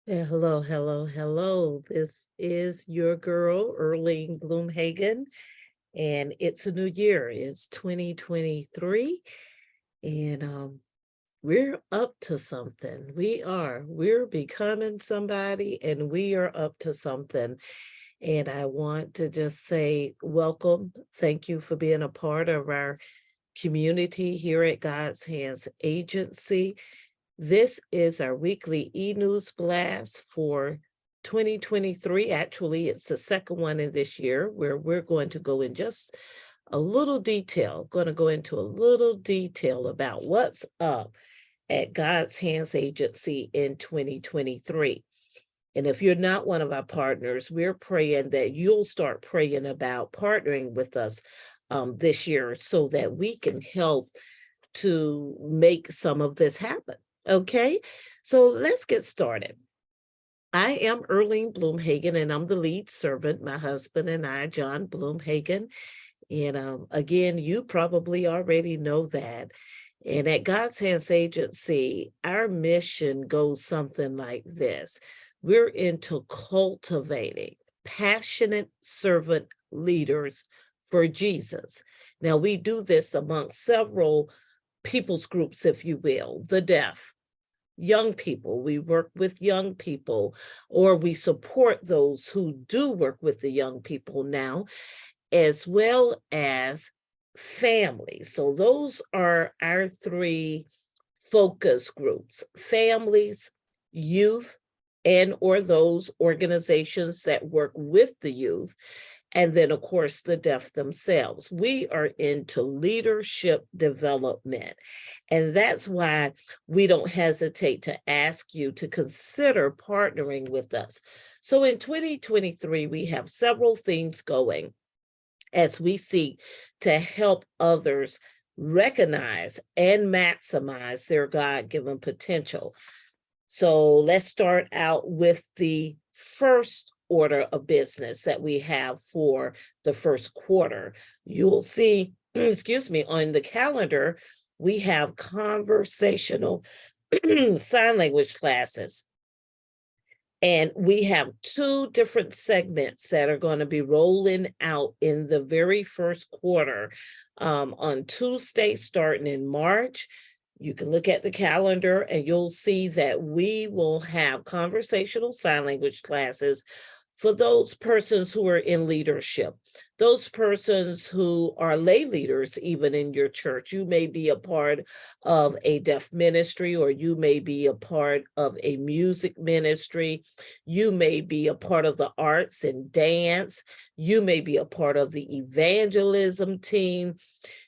Yeah, hello, hello, hello. This is your girl, Erling Bloomhagen, and it's a new year. It's 2023, and we're up to something. We are. We're becoming somebody, and we are up to something. And I want to just say welcome. Thank you for being a part of our community here at God's Hands Agency. This is our weekly e-news blast for 2023. Actually, it's the second one in this year where we're going to go in just a little detail, going to go into a little detail about what's up at God's Hands Agency in 2023. And if you're not one of our partners, we're praying that you'll start praying about partnering with us this year so that we can help to make some of this happen. Okay, so let's get started. I am Erling Bloomhagen, and I'm the lead servant. My husband and I, John Bloomhagen. And again, you probably already know that. And at God's Hands Agency, our mission goes something like this. We're into cultivating passionate servant leaders for Jesus. Now, we do this among several people's groups, if you will, the deaf, young people. We work with young people, or we support those who do work with the young people now, as well as families. So those are our three focus groups: families, youth, and or those organizations that work with the youth, and then, of course, the deaf themselves. We are into leadership development. And that's why we don't hesitate to ask you to consider partnering with us. So in 2023, we have several things going as we seek to help others recognize and maximize their God-given potential. So let's start out with the first order of business that we have for the first quarter. You'll see, excuse me, on the calendar, we have conversational sign language classes. And we have two different segments that are going to be rolling out in the very first quarter on Tuesday, starting in March. You can look at the calendar and you'll see that we will have conversational sign language classes for those persons who are in leadership, those persons who are lay leaders, even in your church. You may be a part of a deaf ministry, or you may be a part of a music ministry. You may be a part of the arts and dance. You may be a part of the evangelism team.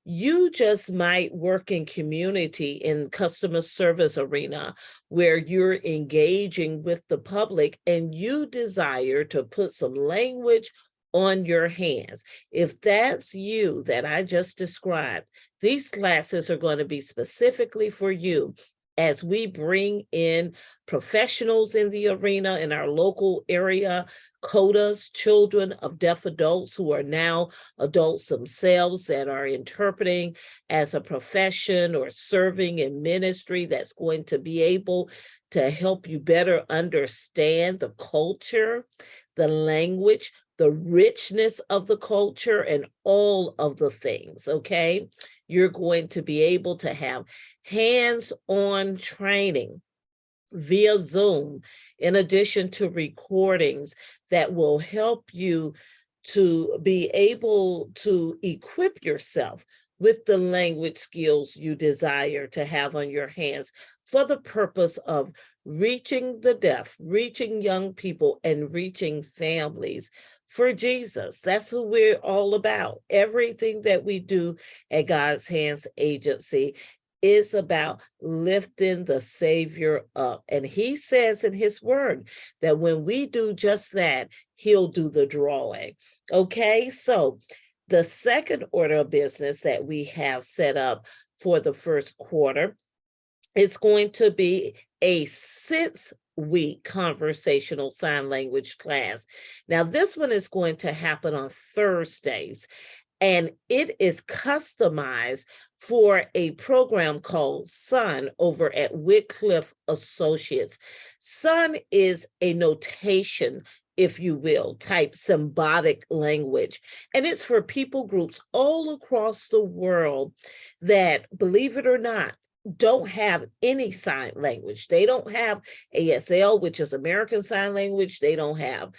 You just might work in community in customer service arena where you're engaging with the public and you desire to put some language on your hands. If that's you that I just described, these classes are going to be specifically for you as we bring in professionals in the arena in our local area, CODAs, children of deaf adults who are now adults themselves that are interpreting as a profession or serving in ministry, that's going to be able to help you better understand the culture, the language, the richness of the culture, and all of the things, okay? You're going to be able to have hands-on training via Zoom, in addition to recordings that will help you to be able to equip yourself with the language skills you desire to have on your hands for the purpose of reaching the deaf, reaching young people, and reaching families for Jesus. That's who we're all about. Everything that we do at God's Hands Agency is about lifting the Savior up. And he says in his word that when we do just that, he'll do the drawing. Okay, so the second order of business that we have set up for the first quarter, it's going to be a 6-week conversational sign language class. Now, this one is going to happen on Thursdays, and it is customized for a program called SUN over at Wycliffe Associates. SUN is a notation, if you will, type symbolic language. And it's for people groups all across the world that, believe it or not, don't have any sign language. They don't have ASL, which is American Sign Language. They don't have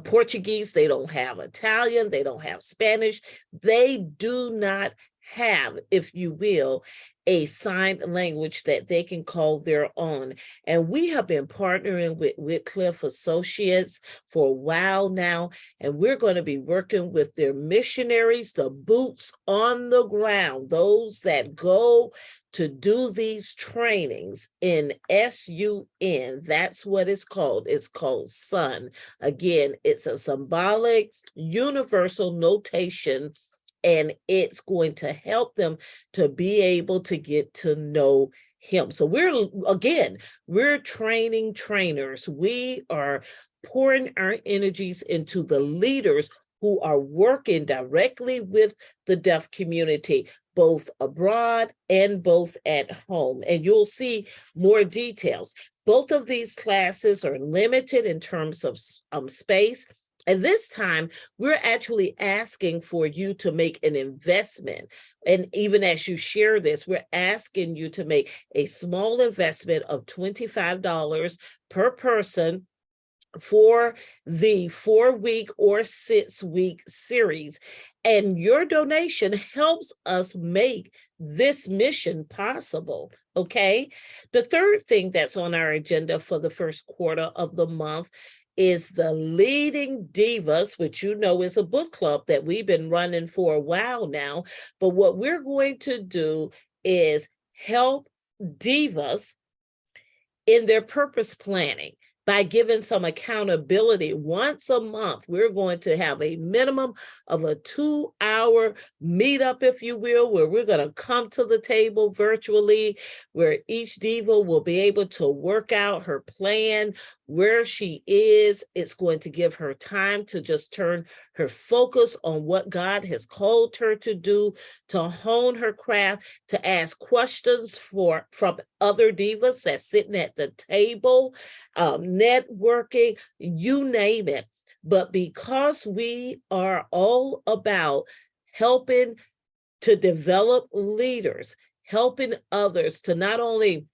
Portuguese. They don't have Italian. They don't have Spanish. They do not have, if you will, a sign language that they can call their own. And we have been partnering with Wycliffe Associates for a while now, and we're going to be working with their missionaries, the boots on the ground, those that go to do these trainings in SUN. That's what it's called. It's called SUN. Again, it's a symbolic universal notation, and it's going to help them to be able to get to know him. So we're training trainers. We are pouring our energies into the leaders who are working directly with the deaf community, both abroad and both at home. And you'll see more details. Both of these classes are limited in terms of space. And this time, we're actually asking for you to make an investment. And even as you share this, we're asking you to make a small investment of $25 per person for the 4-week or 6-week series. And your donation helps us make this mission possible, okay? The third thing that's on our agenda for the first quarter of the month is the Leading Divas, which you know is a book club that we've been running for a while now. But what we're going to do is help divas in their purpose planning by giving some accountability. Once a month, we're going to have a minimum of a 2-hour meetup, if you will, where we're going to come to the table virtually, where each diva will be able to work out her plan, where she is. It's going to give her time to just turn her focus on what God has called her to do, to hone her craft, to ask questions from other divas that's sitting at the table, networking, you name it. But because we are all about helping to develop leaders, helping others to not only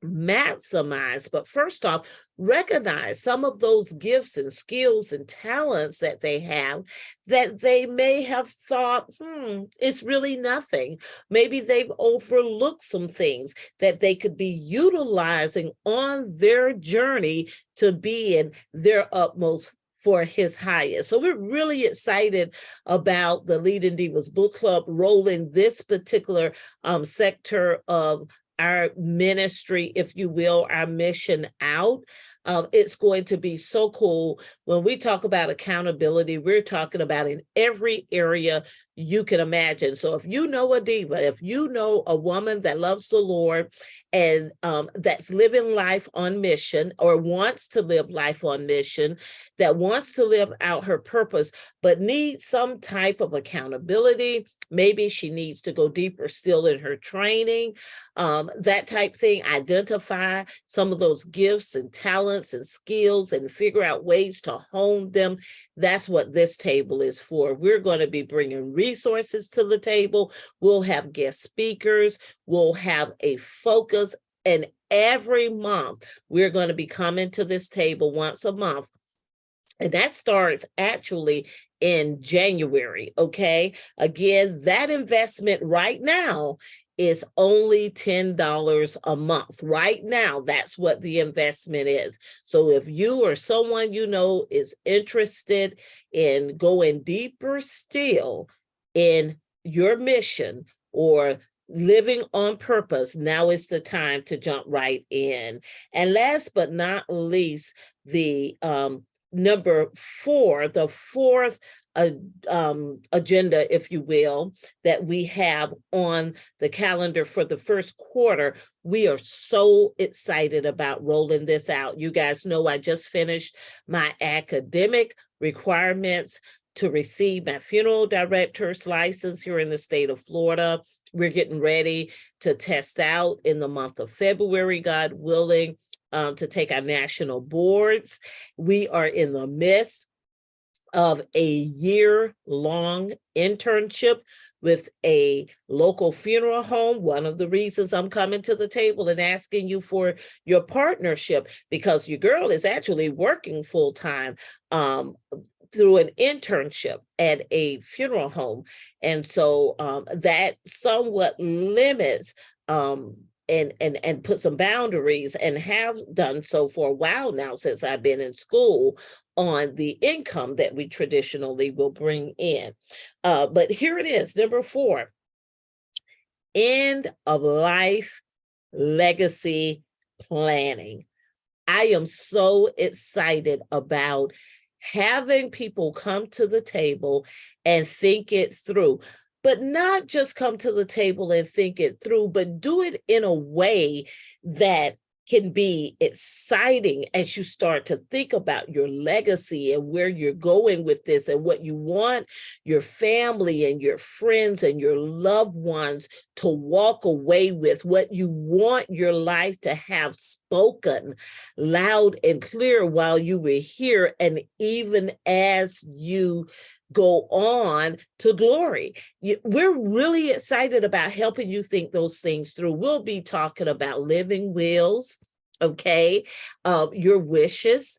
maximize, but first off, recognize some of those gifts and skills and talents that they have that they may have thought, it's really nothing. Maybe they've overlooked some things that they could be utilizing on their journey to be in their utmost for his highest. So we're really excited about the Leading Divas Book Club rolling this particular sector of our ministry, if you will, our mission out. It's going to be so cool. When we talk about accountability, we're talking about in every area you can imagine. So if you know a diva, if you know a woman that loves the Lord and that's living life on mission or wants to live life on mission, that wants to live out her purpose, but needs some type of accountability, maybe she needs to go deeper still in her training, that type thing, identify some of those gifts and talents and skills and figure out ways to hone them. That's what this table is for. We're going to be bringing resources to the table. We'll have guest speakers. We'll have a focus. And every month, we're going to be coming to this table once a month. And that starts actually in January, okay? Again, that investment right now is only $10 a month. Right now, that's what the investment is. So if you or someone you know is interested in going deeper still in your mission or living on purpose, now is the time to jump right in. And last but not least, the number 4, the fourth agenda, if you will, that we have on the calendar for the first quarter. We are so excited about rolling this out. You guys know I just finished my academic requirements to receive my funeral director's license here in the state of Florida. We're getting ready to test out in the month of February, God willing, to take our national boards. We are in the midst of a year-long internship with a local funeral home. One of the reasons I'm coming to the table and asking you for your partnership, because your girl is actually working full-time through an internship at a funeral home. And so that somewhat limits and put some boundaries, and have done so for a while now since I've been in school, on the income that we traditionally will bring in. But here it is, number 4, end of life legacy planning. I am so excited about having people come to the table and think it through. But not just come to the table and think it through, but do it in a way that can be exciting as you start to think about your legacy and where you're going with this and what you want your family and your friends and your loved ones to walk away with, what you want your life to have spoken loud and clear while you were here, and even as you go on to glory. We're really excited about helping you think those things through. We'll be talking about living wills, okay? Your wishes,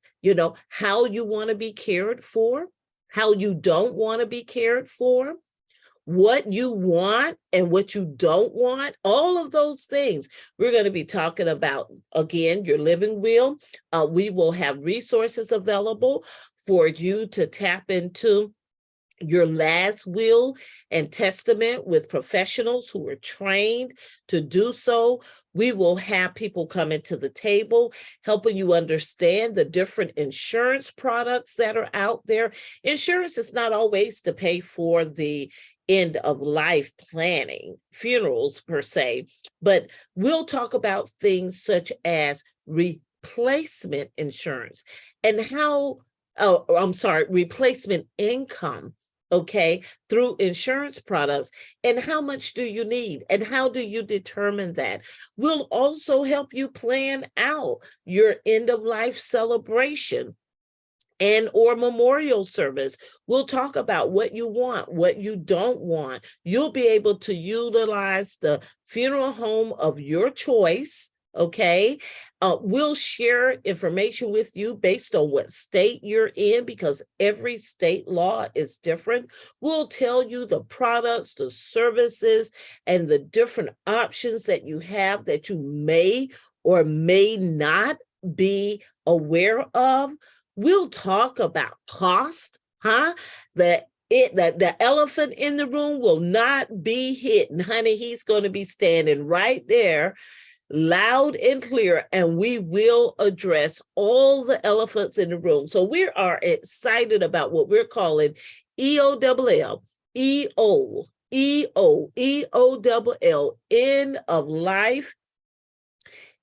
how you want to be cared for, how you don't want to be cared for, what you want and what you don't want, all of those things. We're going to be talking about, again, your living will. We will have resources available for you to tap into your last will and testament with professionals who are trained to do so. We will have people coming to the table, helping you understand the different insurance products that are out there. Insurance is not always to pay for the end of life planning, funerals per se, but we'll talk about things such as replacement insurance and how, replacement income, okay, through insurance products, and how much do you need and how do you determine that? We'll also help you plan out your end of life celebration and or memorial service. We'll talk about what you want, what you don't want. You'll be able to utilize the funeral home of your choice, okay? We'll share information with you based on what state you're in, because every state law is different. We'll tell you the products, the services, and the different options that you have that you may or may not be aware of. We'll talk about cost, The elephant in the room will not be hidden, honey. He's going to be standing right there, loud and clear, and we will address all the elephants in the room. So we are excited about what we're calling EOLL, end of life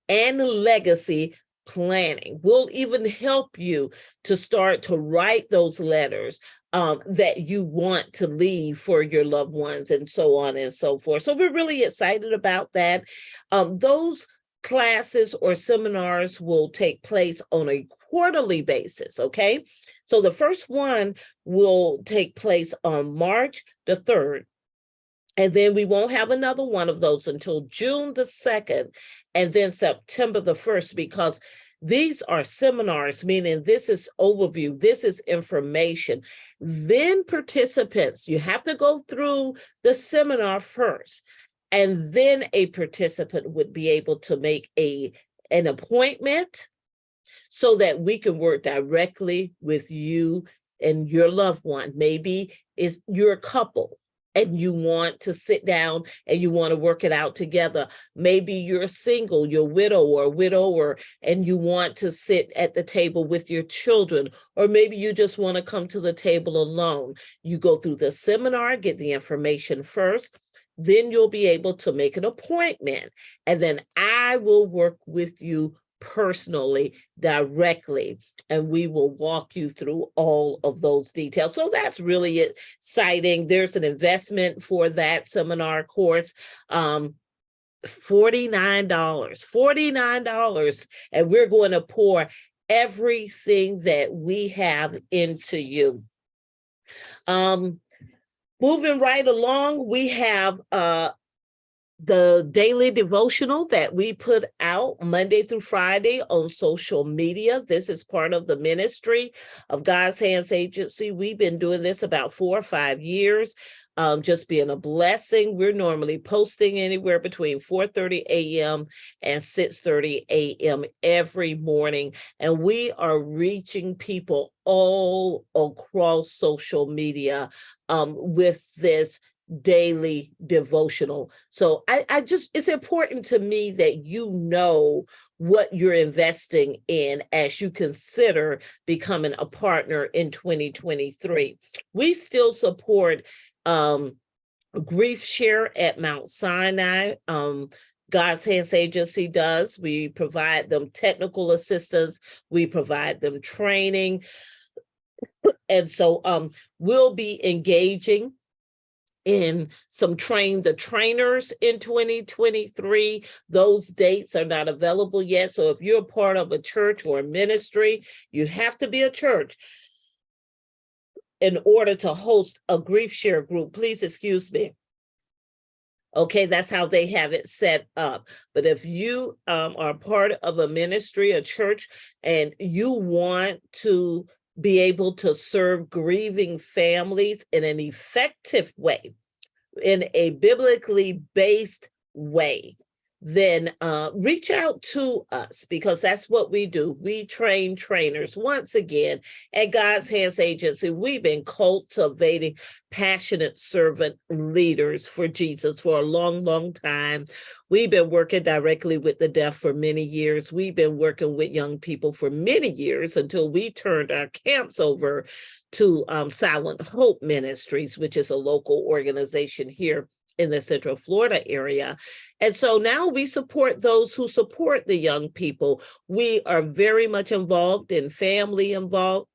and legacy planning. We'll even help you to start to write those letters that you want to leave for your loved ones, and so on and so forth. So we're really excited about that. Those classes or seminars will take place on a quarterly basis, okay? So the first one will take place on March the 3rd. And then we won't have another one of those until June the 2nd and then September the 1st, because these are seminars, meaning this is overview, this is information. Then participants, you have to go through the seminar first, and then a participant would be able to make an appointment so that we can work directly with you and your loved one. Maybe you're a couple and you want to sit down and you want to work it out together. Maybe you're single, you're widow or widower, and you want to sit at the table with your children, or maybe you just want to come to the table alone. You go through the seminar, get the information first, then you'll be able to make an appointment, and then I will work with you personally, directly, and we will walk you through all of those details. So that's really exciting. There's an investment for that seminar course. $49, and we're going to pour everything that we have into you. Moving right along, we have the daily devotional that we put out Monday through Friday on social media. This is part of the ministry of God's Hands Agency. We've been doing this about 4 or 5 years, just being a blessing. We're normally posting anywhere between 4:30 a.m. and 6:30 a.m. every morning, and we are reaching people all across social media with this daily devotional. So I just, it's important to me that you know what you're investing in as you consider becoming a partner in 2023. We still support Grief Share at Mount Sinai. God's Hands Agency does. We provide them technical assistance. We provide them training. And so we'll be engaging in some train the trainers in 2023. Those dates are not available yet. So if you're a part of a church or a ministry, you have to be a church in order to host a grief share group. Please excuse me. Okay, that's how they have it set up. But if you are part of a ministry, a church, and you want to be able to serve grieving families in an effective way, in a biblically based way, then reach out to us, because that's what we do. We train trainers. Once again, at God's Hands Agency, we've been cultivating passionate servant leaders for Jesus for a long, long time. We've been working directly with the deaf for many years. We've been working with young people for many years until we turned our camps over to Silent Hope Ministries, which is a local organization here in the Central Florida area. And so now we support those who support the young people. We are very much involved in family involvement,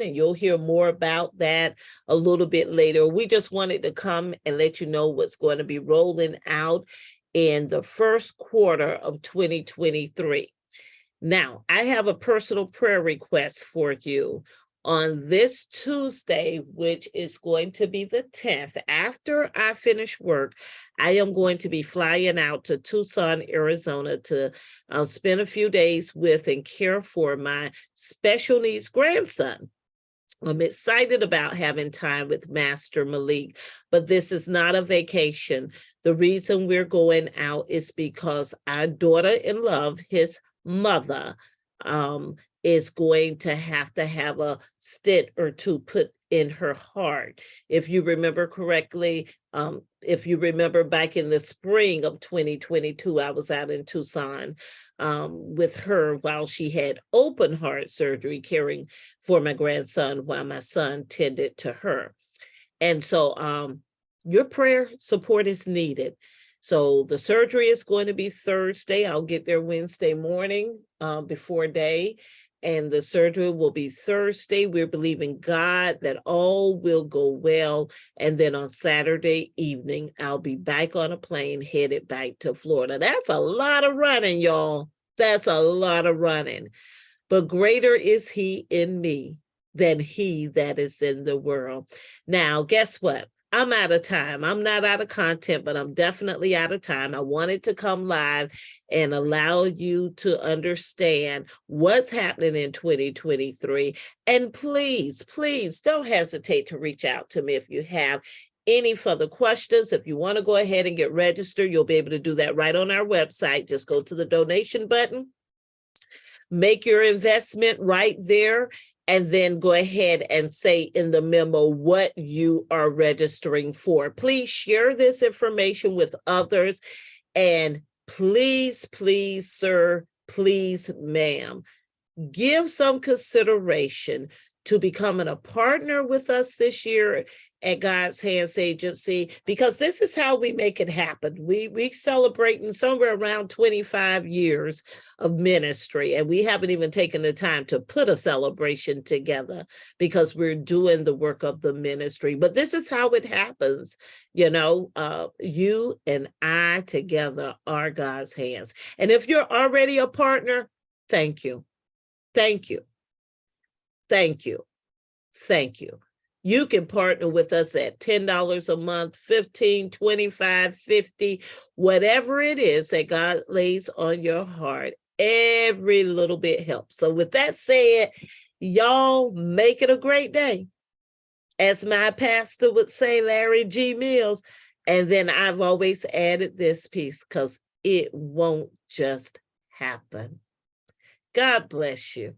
and you'll hear more about that a little bit later. We just wanted to come and let you know what's going to be rolling out in the first quarter of 2023. Now, I have a personal prayer request for you. On this Tuesday, which is going to be the 10th, after I finish work, I am going to be flying out to Tucson, Arizona to spend a few days with and care for my special needs grandson. I'm excited about having time with Master Malik, but this is not a vacation. The reason we're going out is because our daughter-in-law, his mother, is going to have a stint or two put in her heart. If you remember correctly, if you remember back in the spring of 2022, I was out in Tucson with her while she had open heart surgery, caring for my grandson while my son tended to her. And so your prayer support is needed. So the surgery is going to be Thursday. I'll get there Wednesday morning before day, and the surgery will be Thursday. We're believing God that all will go well. And then on Saturday evening, I'll be back on a plane headed back to Florida. That's a lot of running, y'all. That's a lot of running. But greater is he in me than he that is in the world. Now, guess what? I'm out of time. I'm not out of content, but I'm definitely out of time. I wanted to come live and allow you to understand what's happening in 2023. And please, please don't hesitate to reach out to me if you have any further questions. If you want to go ahead and get registered, you'll be able to do that right on our website. Just go to the donation button, make your investment right there, and then go ahead and say in the memo what you are registering for. Please share this information with others. And please, please, sir, please, ma'am, give some consideration to becoming a partner with us this year at God's Hands Agency, because this is how we make it happen. We celebrating somewhere around 25 years of ministry, and we haven't even taken the time to put a celebration together because we're doing the work of the ministry. But this is how it happens. You know, you and I together are God's hands. And if you're already a partner, thank you. Thank you. Thank you. Thank you. You can partner with us at $10 a month, 15, 25, 50, whatever it is that God lays on your heart. Every little bit helps. So with that said, y'all make it a great day. As my pastor would say, Larry G. Mills. And then I've always added this piece because it won't just happen. God bless you.